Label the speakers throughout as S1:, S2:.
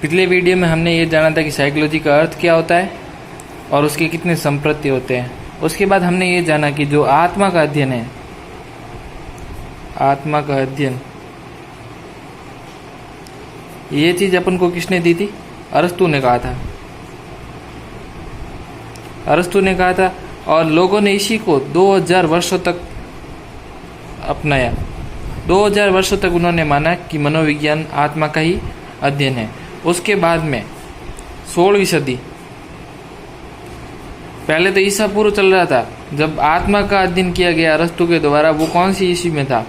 S1: पिछले वीडियो में हमने ये जाना था कि साइकोलॉजी का अर्थ क्या होता है और उसके कितने संप्रत्य होते हैं। उसके बाद हमने ये जाना कि जो आत्मा का अध्ययन है, आत्मा का अध्ययन, ये चीज अपन को किसने दी थी? अरस्तु ने कहा था। अरस्तु ने कहा था और लोगों ने इसी को 2000 वर्षों तक अपनाया। 2000 वर्षों तक उन्होंने माना कि मनोविज्ञान आत्मा का ही अध्ययन है। उसके बाद में 16वीं सदी, पहले तो ईसा पूर्व चल रहा था जब आत्मा का अध्ययन किया गया अरस्तु के द्वारा। वो कौन सी ईस्वी में था?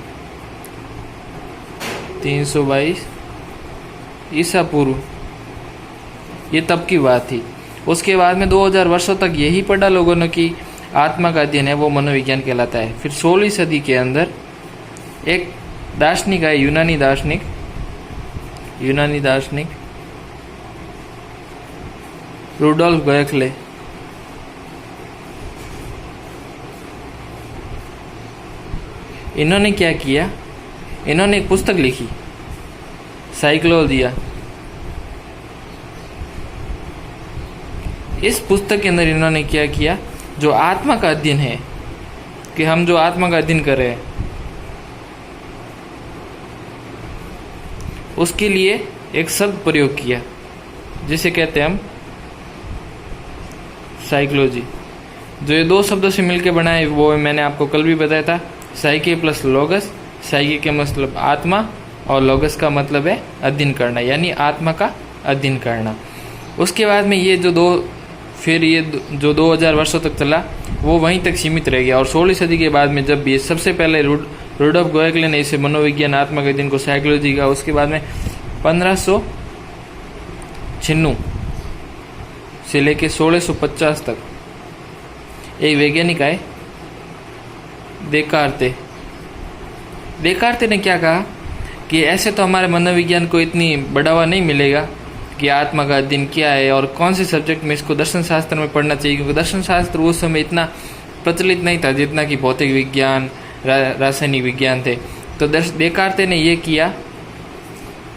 S1: 322 ईसा पूर्व, ये तब की बात थी। उसके बाद में 2000 वर्षों तक यही पढ़ा लोगों ने कि आत्मा का अध्ययन है वो मनोविज्ञान कहलाता है। फिर 16वीं सदी के अंदर एक दार्शनिक है, यूनानी दार्शनिक रुडोल्फ गोएक्ले। इन्होंने क्या किया? इन्होंने एक पुस्तक लिखी, साइकोलॉजिया। इस पुस्तक के अंदर इन्होंने क्या किया? जो आत्मा का अध्ययन है, कि हम जो आत्मा का अध्ययन कर रहे हैं, उसके लिए एक शब्द प्रयोग किया जिसे कहते हैं हम साइकोलॉजी। जो ये दो शब्दों से मिलकर बना है वो मैंने आपको कल भी बताया था। साइके प्लस लोगस, साइके का मतलब आत्मा और लोगस का मतलब है अध्ययन करना, यानी आत्मा का अध्ययन करना। उसके बाद में ये जो 2000 वर्षों तक चला वो वहीं तक सीमित रह गया। और 16वीं सदी के बाद में जब ये सबसे पहले रुडोल्फ गोएक्ले ने इसे मनोविज्ञान आत्मा के अध्ययन को साइकोलॉजी का, उसके बाद में 1596 से लेके 1650 तक एक वैज्ञानिक आए, देकार्ते ने क्या कहा कि ऐसे तो हमारे मनोविज्ञान को इतनी बढ़ावा नहीं मिलेगा कि आत्मा का अध्ययन क्या है और कौन से सब्जेक्ट में इसको दर्शन शास्त्र में पढ़ना चाहिए, क्योंकि दर्शन शास्त्र उस समय इतना प्रचलित नहीं था जितना कि भौतिक विज्ञान, रासायनिक विज्ञान थे। तो देकार्ते ने ये किया,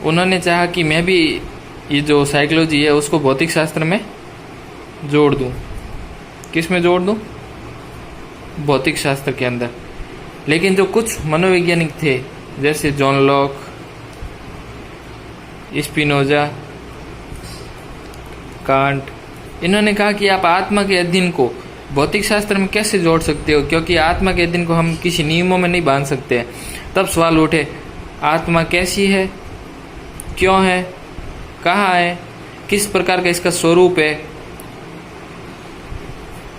S1: उन्होंने चाहा कि मैं भी ये जो साइकोलॉजी है उसको भौतिक शास्त्र में जोड़ दूं। किस में जोड़ दूं? भौतिक शास्त्र के अंदर। लेकिन जो कुछ मनोवैज्ञानिक थे जैसे जॉन लॉक, स्पिनोजा, कांट, इन्होंने कहा कि आप आत्मा के अध्ययन को भौतिक शास्त्र में कैसे जोड़ सकते हो, क्योंकि आत्मा के अध्ययन को हम किसी नियमों में नहीं बांध सकते। तब सवाल उठे, आत्मा कैसी है, क्यों है, कहाँ है, किस प्रकार का इसका स्वरूप है?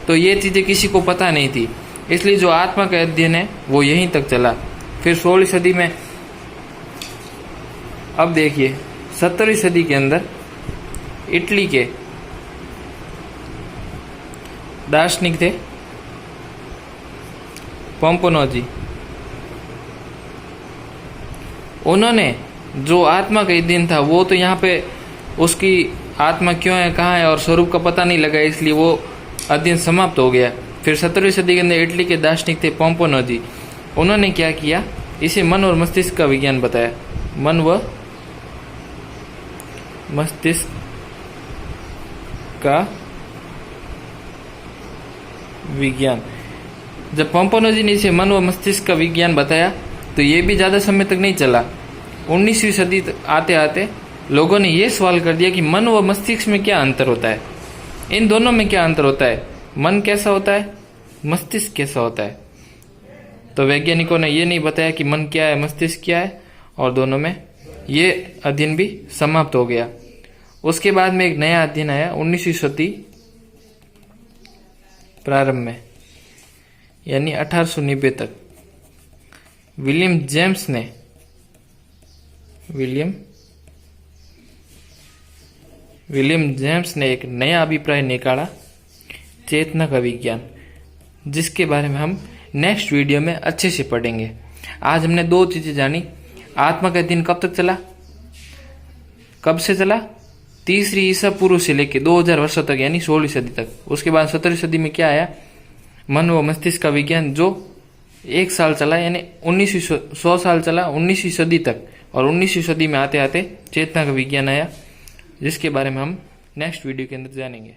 S1: तो ये चीजें किसी को पता नहीं थी, इसलिए जो आत्मा का अध्ययन है वो यहीं तक चला। फिर 16वीं सदी में, अब देखिए 17वीं सदी के अंदर इटली के दार्शनिक थे पोम्पोनोजी। उन्होंने जो आत्मा का अध्ययन था वो तो यहाँ पे उसकी आत्मा क्यों है, कहाँ है और स्वरूप का पता नहीं लगा, इसलिए वो अध्ययन समाप्त हो गया। फिर 17वीं सदी के अंदर इटली के दार्शनिक थे पोम्पोनोजी। उन्होंने क्या किया? इसे मन और मस्तिष्क का विज्ञान बताया। मन व मस्तिष्क का विज्ञान। जब पोम्पोनोजी ने इसे मन व मस्तिष्क का विज्ञान बताया तो ये भी ज्यादा समय तक नहीं चला। 19वीं सदी आते आते लोगों ने यह सवाल कर दिया कि मन व मस्तिष्क में क्या अंतर होता है, इन दोनों में क्या अंतर होता है, मन कैसा होता है, मस्तिष्क कैसा होता है। तो वैज्ञानिकों ने यह नहीं बताया कि मन क्या है, मस्तिष्क क्या है, और दोनों में ये अध्ययन भी समाप्त हो गया। उसके बाद में एक नया अध्ययन आया 19वीं सदी प्रारंभ में, यानी 1890 तक। विलियम जेम्स ने एक नया अभिप्राय निकाला, चेतना का विज्ञान, जिसके बारे में हम नेक्स्ट वीडियो में अच्छे से पढ़ेंगे। आज हमने दो चीजें जानी। आत्मा का अध्ययन कब तक चला, कब से चला? 3वीं ईसा पूर्व से लेकर 2000 वर्षों तक, यानी 16वीं सदी तक। उसके बाद 17वीं सदी में क्या आया? मन व मस्तिष्क का विज्ञान, जो 1 साल चला, यानी 100 साल चला 19वीं सदी तक। और 19वीं सदी में आते आते चेतना का विज्ञान आया, जिसके बारे में हम नेक्स्ट वीडियो के अंदर जानेंगे।